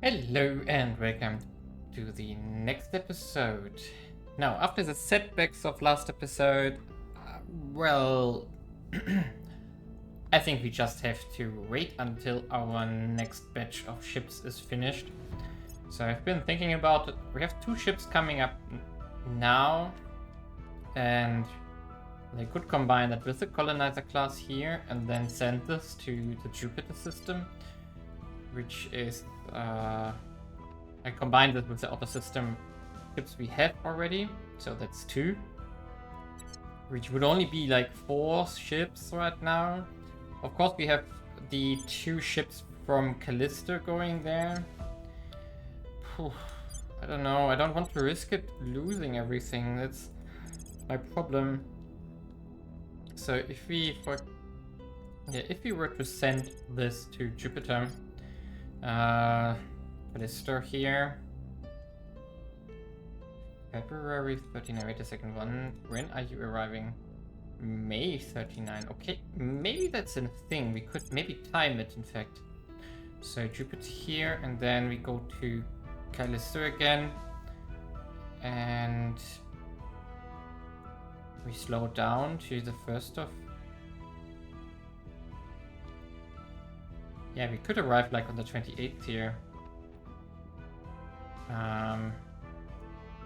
Hello and welcome to the next episode. Now, after the setbacks of last episode, well, I think we just have to wait until our next batch of ships is finished. So I've been thinking about it. We have two ships coming up now, and they could combine that with the colonizer class here and then send this to the Jupiter system, which is I combined it with the outer system ships we have already, so that's 2, which would only be like 4 ships right now. Of course, we have the 2 ships from Callisto going there. I don't know, I don't want to risk it losing everything, that's my problem. So if we were to send this to Jupiter, Callisto here, February 39, wait a second, when are you arriving? May 39, okay, maybe that's a thing, we could maybe time it in fact. So Jupiter here, and then we go to Callisto again, and we slow down to the 1st of... Yeah, we could arrive like on the 28th here.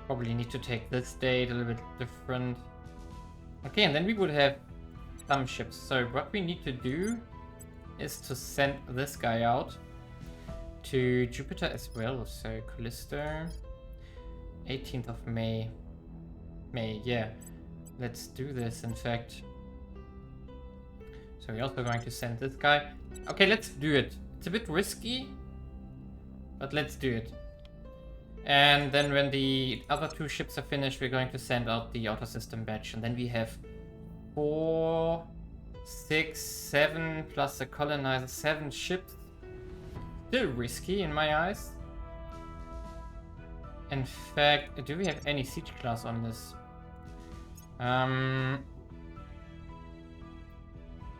Probably need to take this date a little bit different. Okay, and then we would have some ships. So what we need to do is to send this guy out to Jupiter as well. So Callisto, 18th of May. Yeah. Let's do this, in fact. So we're also going to send this guy. Okay, let's do it. It's a bit risky, but let's do it. And then when the other 2 ships are finished, we're going to send out the outer system batch. And then we have 4, 6, 7 plus the colonizer, 7 ships. Still risky in my eyes. In fact, do we have any siege class on this?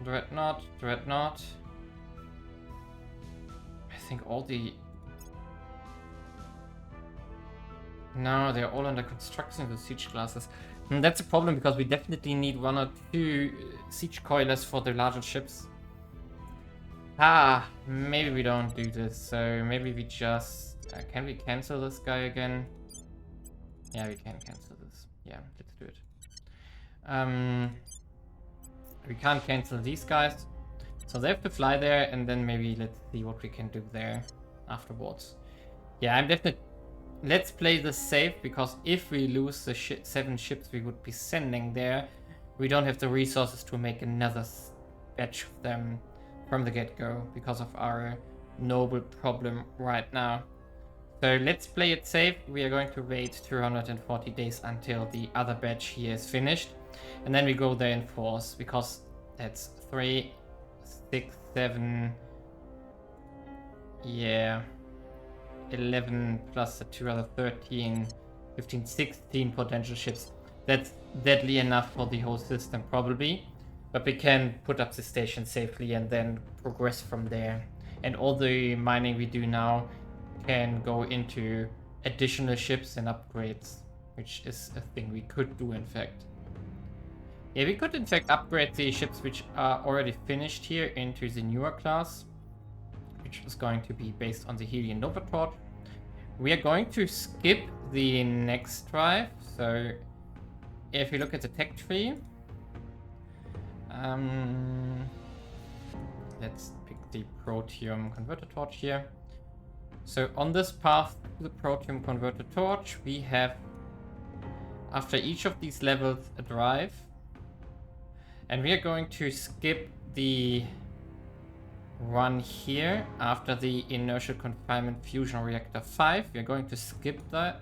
Dreadnought. I think all the... No, they're all under construction, the siege classes. And that's a problem because we definitely need 1 or 2 siege coilers for the larger ships. Maybe we don't do this. So maybe we just... can we cancel this guy again? Yeah, we can cancel this. Yeah, let's do it. We can't cancel these guys. So they have to fly there, and then maybe let's see what we can do there afterwards. Yeah, I'm definitely... Let's play this safe, because if we lose the 7 ships we would be sending there, we don't have the resources to make another batch of them from the get-go because of our noble problem right now. So let's play it safe. We are going to wait 240 days until the other batch here is finished. And then we go there in force, because that's 3, 6, 7... Yeah... 11 plus the 2 other 13, 15, 16 potential ships. That's deadly enough for the whole system, probably. But we can put up the station safely and then progress from there. And all the mining we do now can go into additional ships and upgrades, which is a thing we could do, in fact. Yeah, we could in fact upgrade the ships which are already finished here into the newer class, which is going to be based on the Helion Nova Torch. We are going to skip the next drive. So if you look at the tech tree, let's pick the Protium Converter Torch here. So on this path to the Protium Converter Torch, we have, after each of these levels, a drive. And we are going to skip the one here after the Inertial Confinement Fusion Reactor 5. We're going to skip that.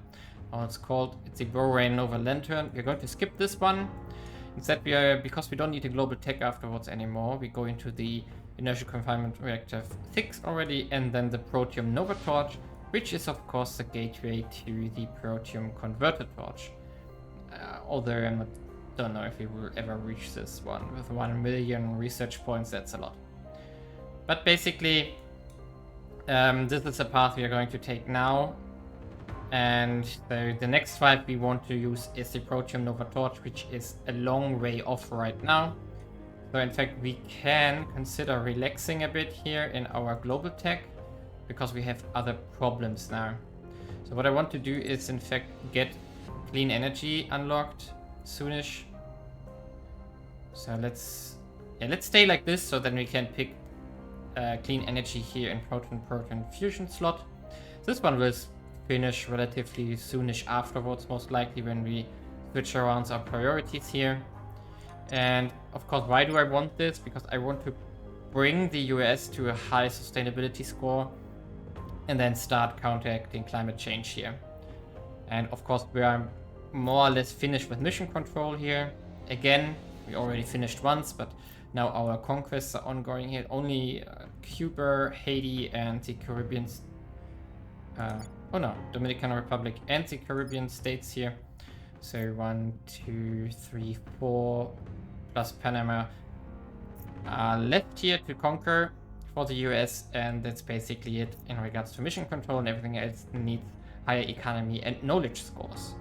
Oh, it's the Borean Nova Lantern. We're going to skip this one. Instead, because we don't need a global tech afterwards anymore, we go into the Inertial Confinement Reactor 6 already, and then the Protium Nova Torch, which is of course the gateway to the Protium Converter Torch. Although I don't know if we will ever reach this one. With 1 million research points, that's a lot. But basically, This is the path we are going to take now. And so the next fight we want to use is the Protium Nova Torch, which is a long way off right now. So in fact, we can consider relaxing a bit here in our global tech, because we have other problems now. So what I want to do is in fact get clean energy unlocked soonish. So let's stay like this, so then we can pick clean energy here in proton fusion slot. This one will finish relatively soonish afterwards, most likely, when we switch around our priorities here. And of course, why do I want this? Because I want to bring the US to a high sustainability score and then start counteracting climate change here. And of course, we are more or less finished with mission control here. Again, we already finished once, but now our conquests are ongoing here. Only Cuba, Haiti, and the Caribbean... Dominican Republic and the Caribbean states here. So 1, 2, 3, 4, plus Panama are left here to conquer for the US, and that's basically it in regards to mission control, and everything else needs higher economy and knowledge scores,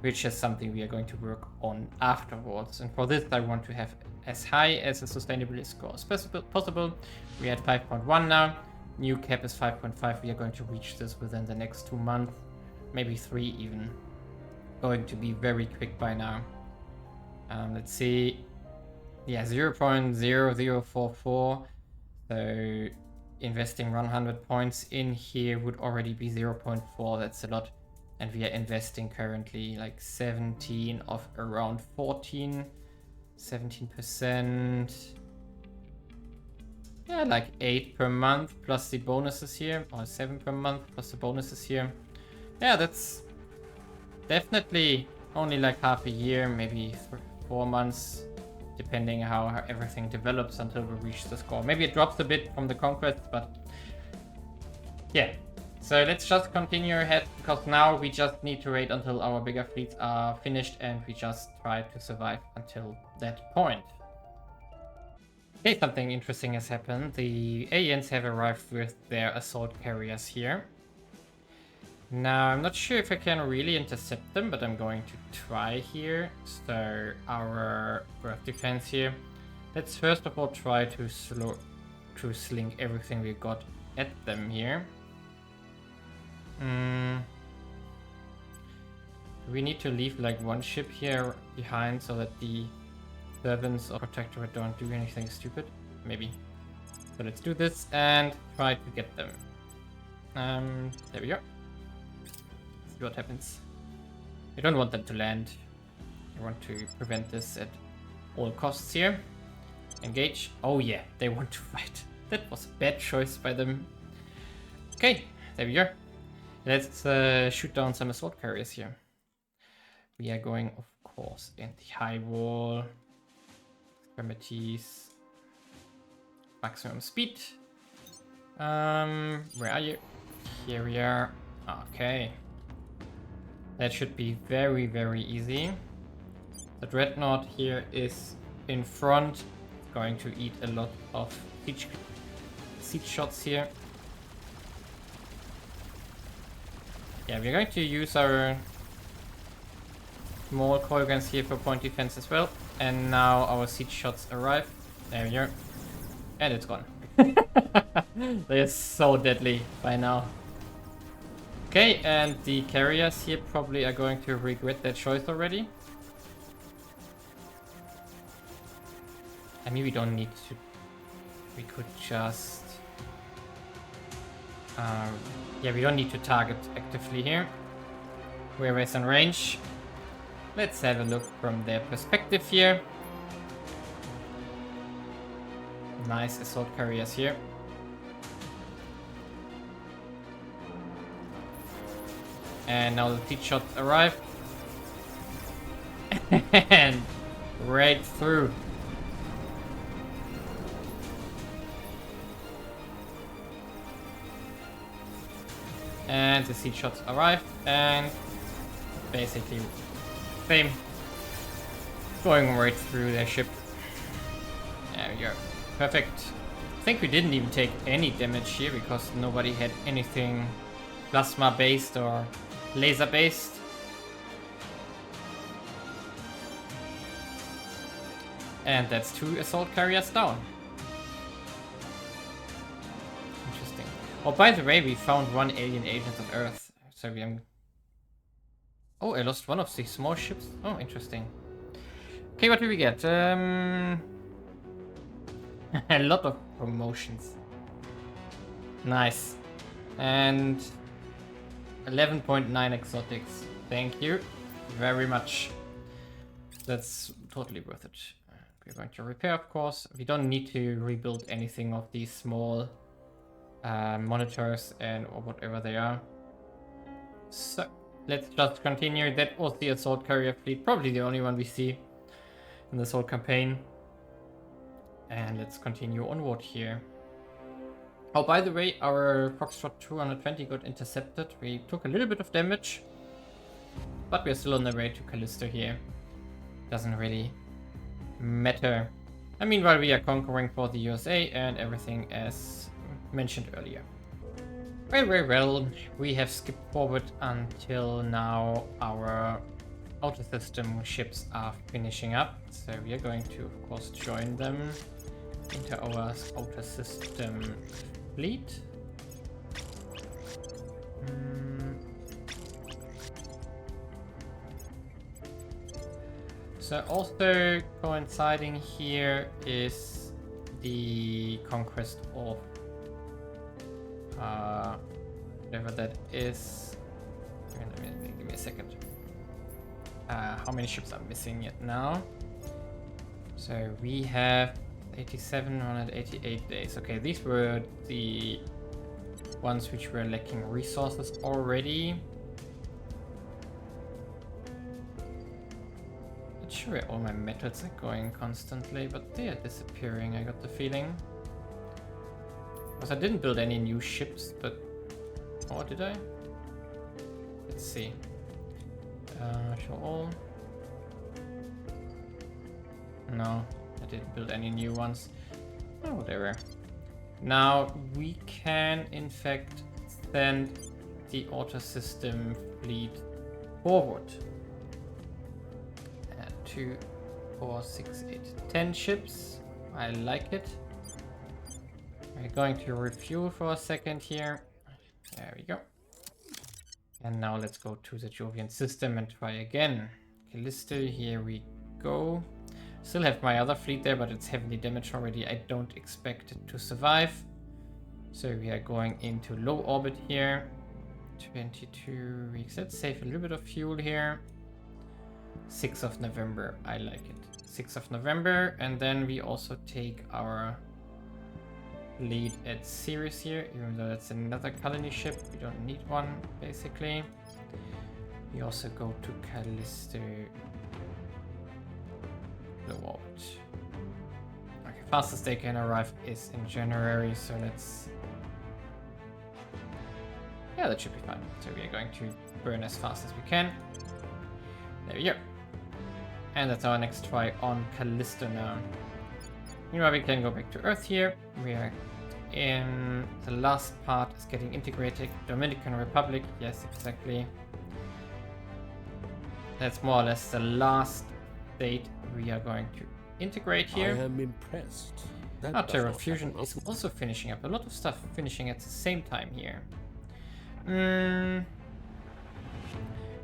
which is something we are going to work on afterwards. And for this, I want to have as high as a sustainability score as possible. We are at 5.1 now. New cap is 5.5. We are going to reach this within the next 2 months, maybe 3 even. Going to be very quick by now. Let's see. Yeah, 0.0044. So investing 100 points in here would already be 0.4. That's a lot. And we are investing currently like 17 of around 14. 17%. Yeah, like 8 per month plus the bonuses here, or 7 per month plus the bonuses here. Yeah, that's definitely only like half a year, maybe 4 months, depending how everything develops until we reach the score. Maybe it drops a bit from the conquest, but yeah. So let's just continue ahead, because now we just need to wait until our bigger fleets are finished, and we just try to survive until that point. Okay, something interesting has happened. The aliens have arrived with their assault carriers here. Now, I'm not sure if I can really intercept them, but I'm going to try here. So, our Earth defense here. Let's first of all try to sling everything we got at them here. We need to leave like one ship here behind so that the servants or protectorate don't do anything stupid. Maybe. So let's do this and try to get them. There we go. Let's see what happens. We don't want them to land. We want to prevent this at all costs here. Engage. Oh yeah, they want to fight. That was a bad choice by them. Okay, there we go. Let's shoot down some assault carriers here. We are going, of course, in the high wall. Extremities. Maximum speed. Where are you? Here we are. Okay. That should be very, very easy. The Dreadnought here is in front. Going to eat a lot of siege shots here. Yeah, we're going to use our small coil guns here for point defense as well. And now our siege shots arrive. There we go. And it's gone. They are so deadly by now. Okay, and the carriers here probably are going to regret their choice already. I mean, we don't need to... We could just... yeah, we don't need to target actively here. We're within range. Let's have a look from their perspective here. Nice assault carriers here. And now the siege shots arrive. And right through. And the siege shots arrive, and basically same, going right through their ship. There we go. Perfect. think we didn't even take any damage here because nobody had anything plasma based or laser based. And that's 2 assault carriers down. Interesting. Oh, by the way, we found 1 alien agent on Earth. So we are... Oh, I lost one of the small ships. Oh, interesting. Okay, what do we get? A lot of promotions. Nice. And 11.9 exotics. Thank you very much. That's totally worth it. We're going to repair, of course. We don't need to rebuild anything of these small monitors and or whatever they are. So let's just continue. That was the assault carrier fleet, probably the only one we see in this whole campaign. And let's continue onward here. Oh, by the way, our Foxtrot 220 got intercepted. We took a little bit of damage, but we're still on the way to Callisto here. Doesn't really matter. And meanwhile, we are conquering for the USA and everything as mentioned earlier. Well, we have skipped forward until now our outer system ships are finishing up. So we are going to, of course, join them into our outer system fleet. So also coinciding here is the conquest of whatever that is. Give me a second. How many ships are missing yet now? So we have 87, 188 days. Okay, these were the ones which were lacking resources already. Not sure where all my metals are going constantly, but they are disappearing, I got the feeling. Because I didn't build any new ships, but... Or did I? Let's see. Show all. No, I didn't build any new ones. Oh, whatever. Now we can in fact send the auto system fleet forward. 2, 4, 6, 8, 10 ships. I like it. We're going to refuel for a second here. There we go. And now let's go to the Jovian system and try again. Callisto, here we go. Still have my other fleet there, but it's heavily damaged already. I don't expect it to survive. So we are going into low orbit here. 22 weeks. Let's save a little bit of fuel here. 6th of November. I like it. 6th of November. And then we also take our lead at Ceres here, even though that's another colony ship. We don't need one, basically. We also go to Callisto. Low orbit. Okay, fastest they can arrive is in January, so let's... Yeah, that should be fine. So we are going to burn as fast as we can. There we go. And that's our next try on Callisto now. Meanwhile, we can go back to Earth here. We are in the last part is getting integrated. Dominican Republic, yes, exactly. That's more or less the last state we are going to integrate here. I am impressed. Terra Fusion is also finishing up. A lot of stuff finishing at the same time here.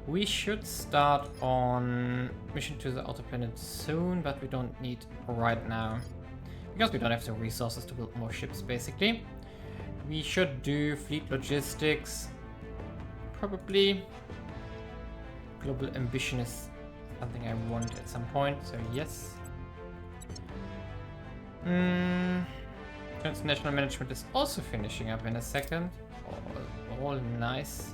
We should start on mission to the outer planet soon, but we don't need right now. Because we don't have the resources to build more ships, basically. We should do fleet logistics. Probably. Global ambition is something I want at some point, so yes. Transnational management is also finishing up in a second. All nice.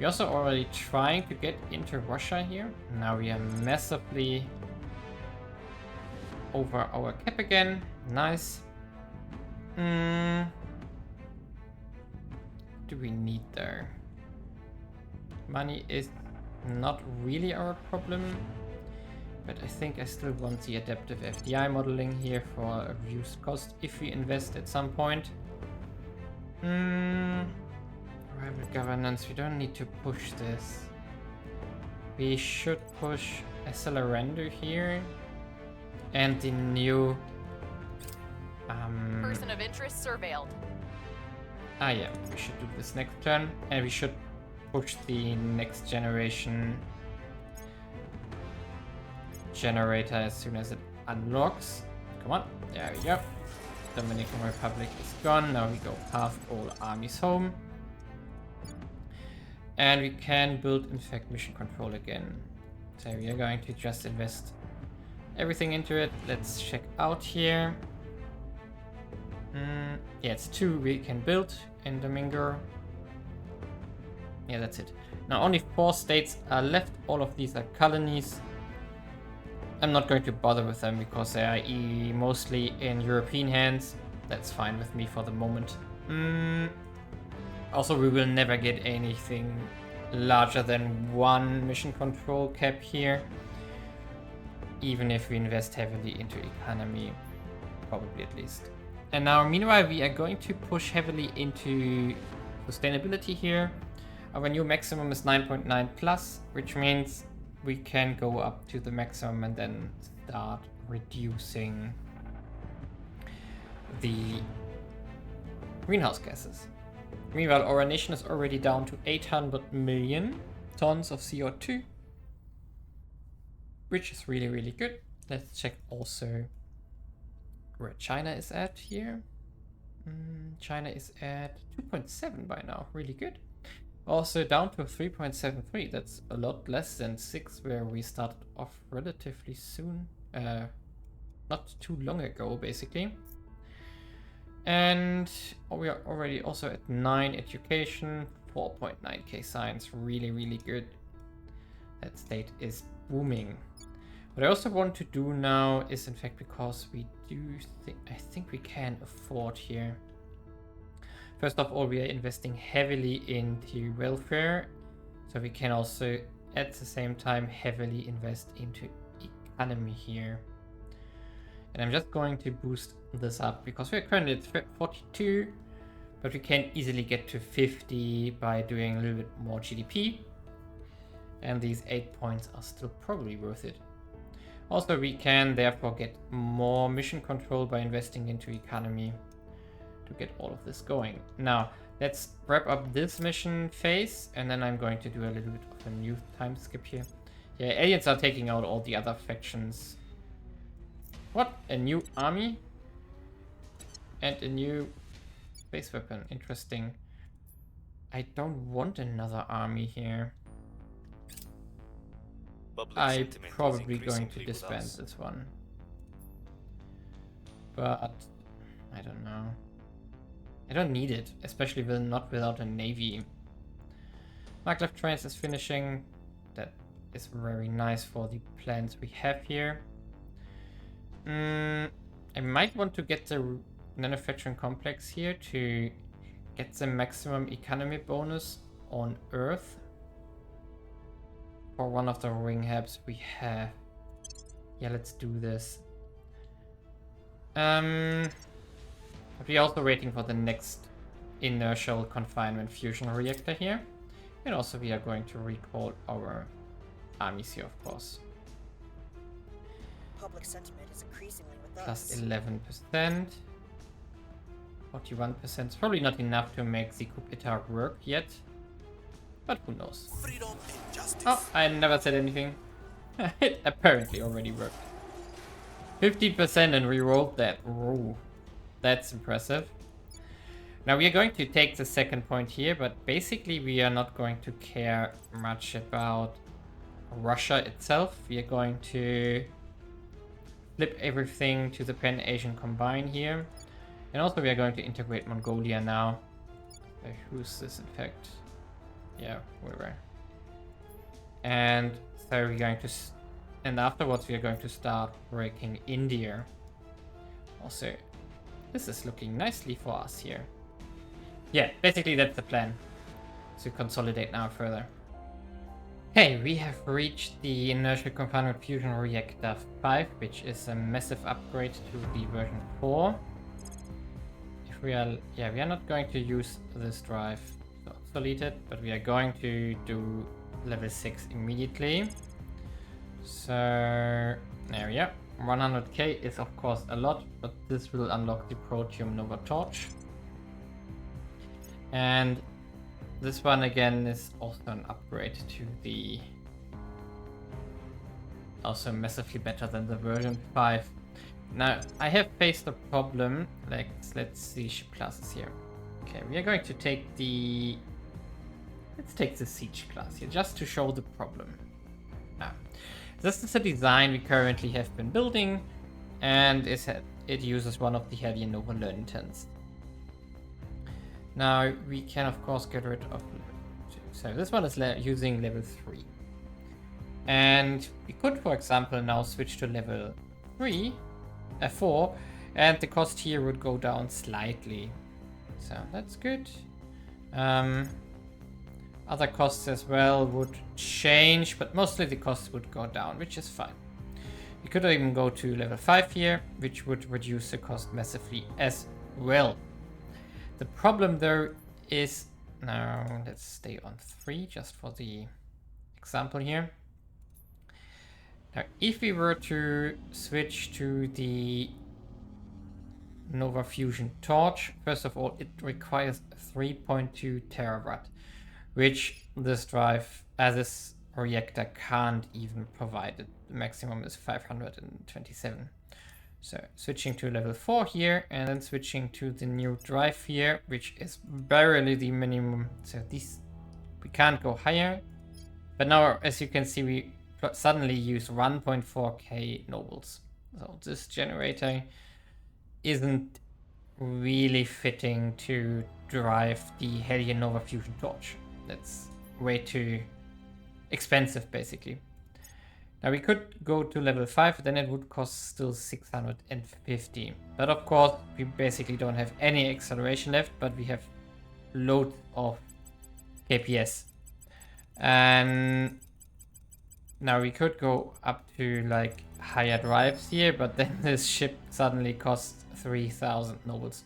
We're also already trying to get into Russia here. Now we are massively over our cap again. Nice. Do we need there? Money is not really our problem. But I think I still want the adaptive FDI modeling here for a reduced cost if we invest at some point. Rival governance, we don't need to push this. We should push Accelerando here. And the new... Person of interest surveilled. Yeah, we should do this next turn. And we should push the next generation generator as soon as it unlocks. Come on, there we go. Dominican Republic is gone. Now we go half all armies home. And we can build, in fact, mission control again. So we are going to just invest everything into it. Let's check out here. Yeah, it's 2 we can build in Domingo. Yeah, that's it. Now only 4 states are left. All of these are colonies. I'm not going to bother with them because they are mostly in European hands. That's fine with me for the moment. Also, we will never get anything larger than 1 mission control cap here. Even if we invest heavily into economy, probably at least. And now, meanwhile, we are going to push heavily into sustainability here. Our new maximum is 9.9 plus, which means we can go up to the maximum and then start reducing the greenhouse gases. Meanwhile, our nation is already down to 800 million tons of CO2, which is really, really good. Let's check also where China is at here. China is at 2.7 by now, really good. Also down to 3.73, that's a lot less than 6 where we started off relatively soon. Not too long ago, basically. And we are already also at 9 education, 4.9k science, really, really good. That state is booming. What I also want to do now is, in fact, because we do I think we can afford here. First of all, we are investing heavily into welfare, so we can also at the same time heavily invest into economy here. And I'm just going to boost this up because we're currently at 42, but we can easily get to 50 by doing a little bit more GDP. And these 8 points are still probably worth it. Also, we can therefore get more mission control by investing into economy to get all of this going. Now, let's wrap up this mission phase, and then I'm going to do a little bit of a new time skip here. Yeah, aliens are taking out all the other factions. What? A new army? And a new space weapon. Interesting. I don't want another army here. I'm probably going to disband this one. But I don't know. I don't need it, especially not without a navy. Maglev Trains is finishing. That is very nice for the plans we have here. I might want to get the manufacturing complex here to get the maximum economy bonus on Earth for one of the ring hubs we have. Yeah, let's do this. But we're also waiting for the next inertial confinement fusion reactor here. And also we are going to recall our armies here, of course. Public sentiment is increasingly with Plus us. 11%. 41%. It's probably not enough to make the coup d'etat work yet. But who knows? Freedom and justice. Oh, I never said anything. It apparently already worked. 50% and re-rolled that. Ooh, that's impressive. Now we are going to take the second point here, but basically we are not going to care much about Russia itself. We are going to flip everything to the Pan-Asian Combine here. And also we are going to integrate Mongolia now. Who's this in fact? Yeah, we were. And so we're going to... And afterwards we are going to start breaking India. Also, this is looking nicely for us here. Yeah, basically that's the plan. To consolidate now further. Okay, we have reached the inertial compound fusion reactor 5, which is a massive upgrade to the version 4. If we are, yeah, we are not going to use this drive to obsolete it, but we are going to do level 6 immediately. So there we are. 100k is of course a lot, but this will unlock the Protium Nova Torch. And this one again is also an upgrade to the... also massively better than the version 5. Now, I have faced a problem. Let's see ship classes here. Okay, we are going to take the... let's take the Siege class here, just to show the problem. Now, this is a design we currently have been building, and it uses one of the Hellion Nova Lanterns. Now, we can of course get rid of... so this one is using level 3. And we could, for example, now switch to level 4, and the cost here would go down slightly. So that's good. Other costs as well would change, but mostly the costs would go down, which is fine. We could even go to level 5 here, which would reduce the cost massively as well. The problem though is, now let's stay on 3 just for the example here. Now, if we were to switch to the Nova Fusion Torch, first of all, it requires 3.2 terawatt, which this drive, as this reactor, can't even provide. The maximum is 527. So switching to level 4 here, and then switching to the new drive here, which is barely the minimum. So these, we can't go higher. But now, as you can see, we suddenly use 1.4k nobles. So this generator isn't really fitting to drive the Hellion Nova Fusion Torch. That's way too expensive, basically. Now we could go to level 5, then it would cost still 650. But of course, we basically don't have any acceleration left, but we have loads of KPS. And now we could go up to like higher drives here, but then this ship suddenly costs 3000 nobles.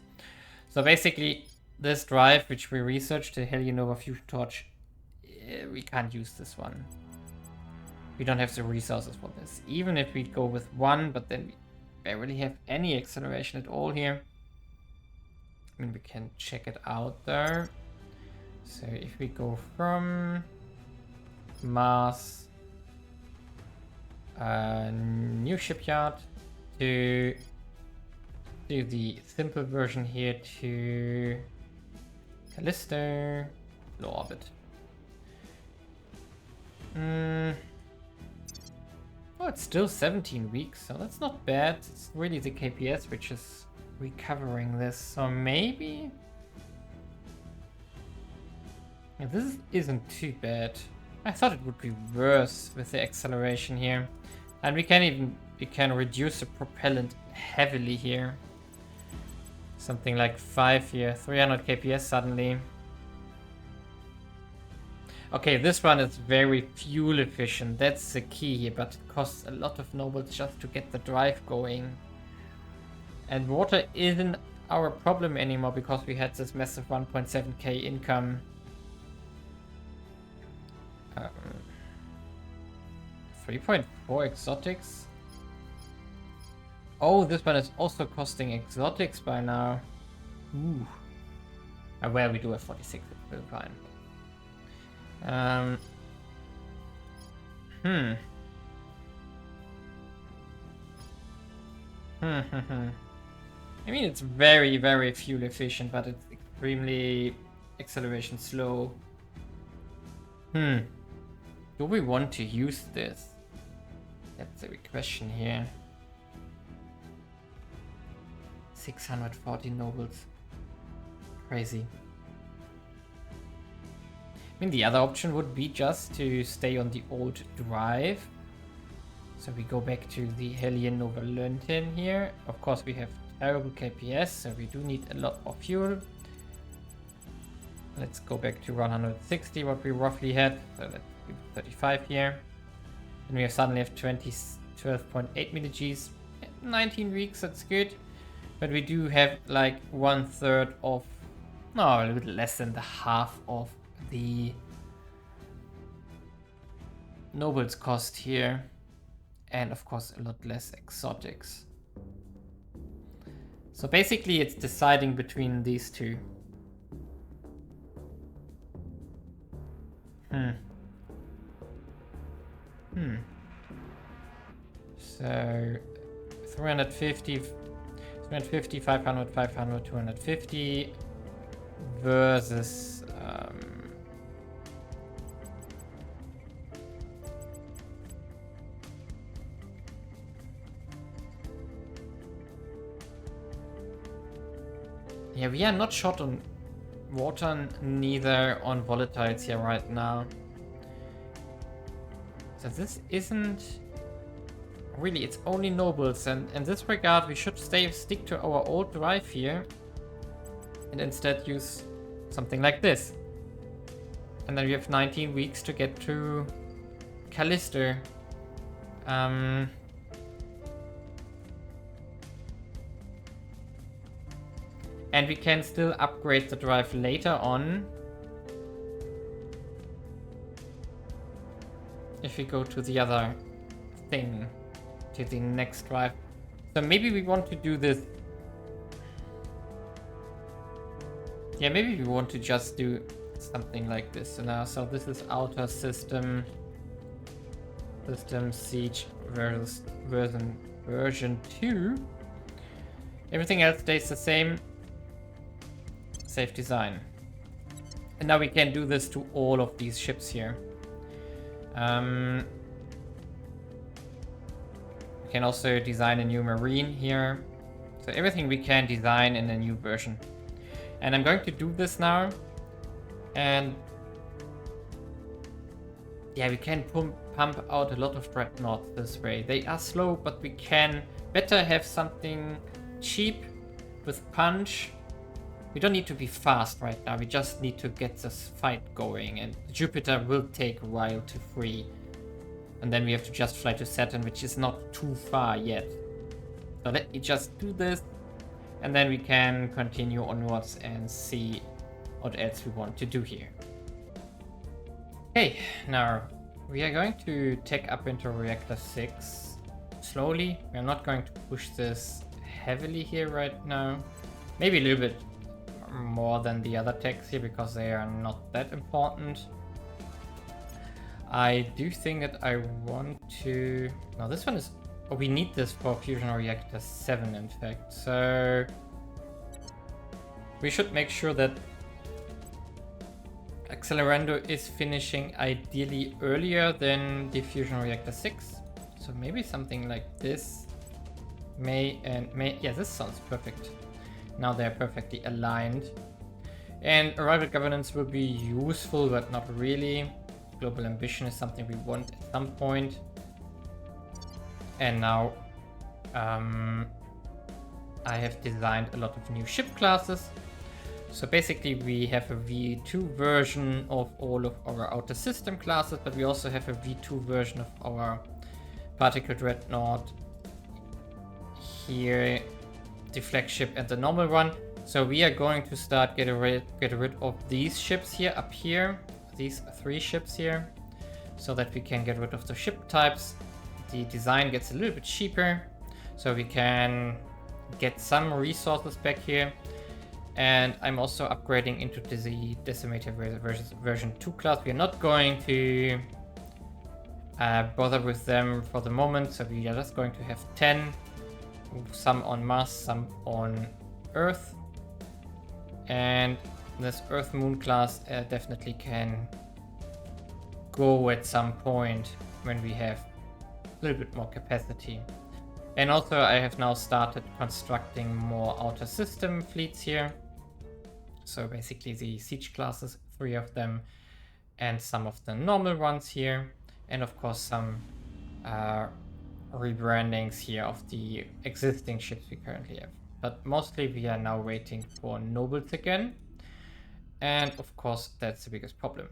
So basically, this drive, which we researched, the Hellion Nova Fusion Torch, we can't use this one. We don't have the resources for this. Even if we go with 1, but then we barely have any acceleration at all here. I mean, we can check it out there. So if we go from Mars, new shipyard, to do the simple version here to Callisto, low orbit. Oh, it's still 17 weeks, so that's not bad. It's really the KPS which is recovering this, so maybe... yeah, this isn't too bad. I thought it would be worse with the acceleration here. And we can reduce the propellant heavily here. Something like 5 here, 300 KPS suddenly. Okay, this one is very fuel efficient, that's the key here, but it costs a lot of nobles just to get the drive going. And water isn't our problem anymore because we had this massive 1.7k income. 3.4 exotics. Oh, this one is also costing exotics by now. Ooh. Well, we do have 46, it's still fine. I mean, it's very, very fuel efficient, but it's extremely acceleration slow. Do we want to use this? That's the big question here. 640 nobles. Crazy. I mean, the other option would be just to stay on the old drive. So we go back to the Hellion Nova Lantern here. Of course, we have terrible KPS, so we do need a lot of fuel. Let's go back to 160, what we roughly had. So let's do 35 here. And we suddenly have 12.8 milli-Gs. 19 weeks, that's good. But we do have like 1/3 of, no, a little less than the half of the nobles cost here. And of course a lot less exotics. So basically it's deciding between these two. So 350, 500, 500, 250 versus yeah, we are not short on water, neither on volatiles here right now. So this isn't really, it's only nobles, and in this regard we should stick to our old drive here and instead use something like this. And then we have 19 weeks to get to Callister. And we can still upgrade the drive later on if we go to the other thing, to the next drive. So maybe we want to do this. Yeah, maybe we want to just do something like this. So now, so this is outer system siege version 2. Everything else stays the same. Safe design. And now we can do this to all of these ships here. We can also design a new marine here. So everything we can design in a new version. And I'm going to do this now. And yeah, we can pump out a lot of dreadnoughts this way. They are slow, but we can better have something cheap with punch. We don't need to be fast right now. We just need to get this fight going. And Jupiter will take a while to free. And then we have to just fly to Saturn, which is not too far yet. So let me just do this. And then we can continue onwards and see what else we want to do here. Okay, now we are going to take up into reactor 6 slowly. We're not going to push this heavily here right now. Maybe a little bit more than the other techs here because they are not that important. I do think that I want to... Now this one is... Oh, we need this for Fusion Reactor 7 in fact. So we should make sure that Accelerando is finishing ideally earlier than the Fusion Reactor 6. So maybe something like this. May. Yeah, this sounds perfect. Now they're perfectly aligned. And arrival governance will be useful, but not really. Global ambition is something we want at some point. And now I have designed a lot of new ship classes. So basically we have a V2 version of all of our outer system classes, but we also have a V2 version of our particle dreadnought here, the flagship and the normal one. So we are going to start get rid of these ships here up here, these 3 ships here, so that we can get rid of the ship types. The design gets a little bit cheaper, so we can get some resources back here. And I'm also upgrading into the decimated version 2 class. We are not going to bother with them for the moment, so we are just going to have 10, some on Mars, some on Earth. And this Earth Moon class definitely can go at some point when we have a little bit more capacity. And also I have now started constructing more outer system fleets here. So basically the siege classes, 3 of them, and some of the normal ones here. And of course some rebrandings here of the existing ships we currently have. But mostly we are now waiting for nobles again. And of course, that's the biggest problem.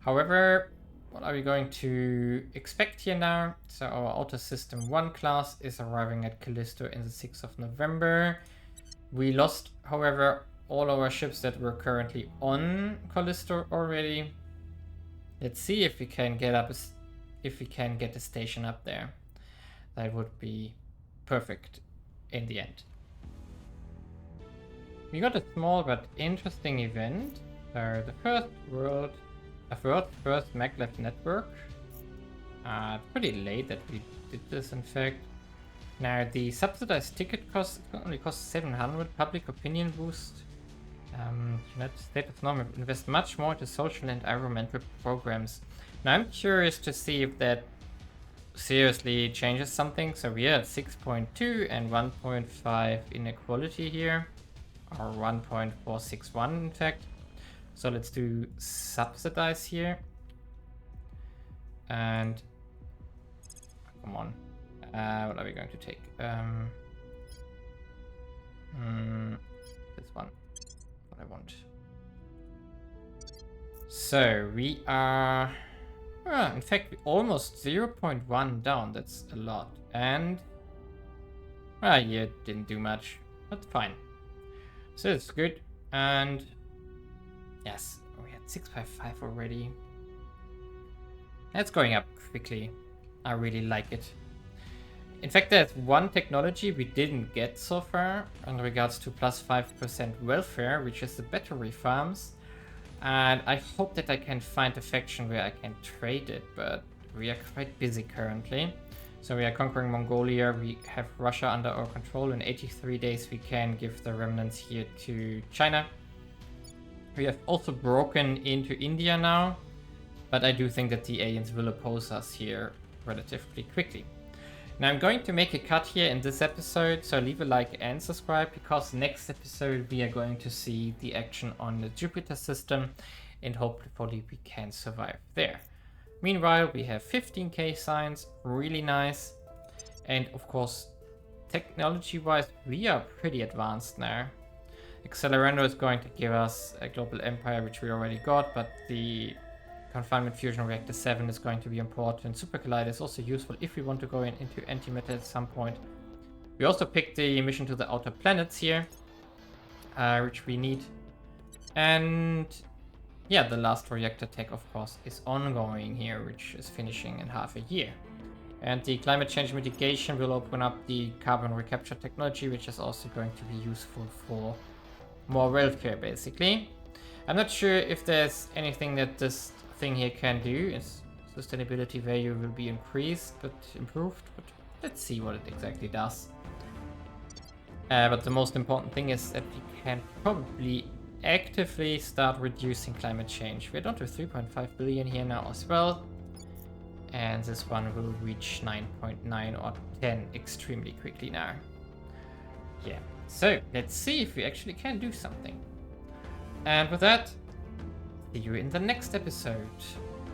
However, what are we going to expect here now? So our Outer System 1 class is arriving at Callisto in the 6th of November. We lost, however, all our ships that were currently on Callisto already. Let's see if we can get a station up there. That would be perfect in the end. We got a small but interesting event. So the world's first maglev network. It's pretty late that we did this, in fact. Now the subsidized ticket cost only costs 700. Public opinion boost. United States of Norway invest much more into social and environmental programs. Now I'm curious to see if that seriously changes something. So we are at 6.2 and 1.5 inequality here, or 1.461 in fact. So let's do subsidize here. And come on, what are we going to take? This one. I want. So we are, in fact, almost 0.1 down. That's a lot. And, yeah, didn't do much, but fine. So it's good. And yes, we had 655 already. That's going up quickly. I really like it. In fact, there's one technology we didn't get so far in regards to plus 5% welfare, which is the battery farms. And I hope that I can find a faction where I can trade it, but we are quite busy currently. So we are conquering Mongolia, we have Russia under our control. In 83 days we can give the remnants here to China. We have also broken into India now, but I do think that the aliens will oppose us here relatively quickly. Now I'm going to make a cut here in this episode, so leave a like and subscribe, because next episode we are going to see the action on the Jupiter system, and hopefully we can survive there. Meanwhile, we have 15k signs, really nice, and of course, technology-wise, we are pretty advanced now. Accelerando is going to give us a global empire, which we already got, but the Confinement Fusion Reactor 7 is going to be important. Super Collider is also useful if we want to go into antimatter at some point. We also picked the mission to the outer planets here, which we need. And yeah, the last reactor tech, of course, is ongoing here, which is finishing in half a year. And the climate change mitigation will open up the carbon recapture technology, which is also going to be useful for more welfare, basically. I'm not sure if there's anything that this thing here can do. Its sustainability value will be increased, but improved. But let's see what it exactly does. But the most important thing is that we can probably actively start reducing climate change. We're down to 3.5 billion here now as well. And this one will reach 9.9 or 10 extremely quickly now. Yeah, so let's see if we actually can do something. And with that, see you in the next episode.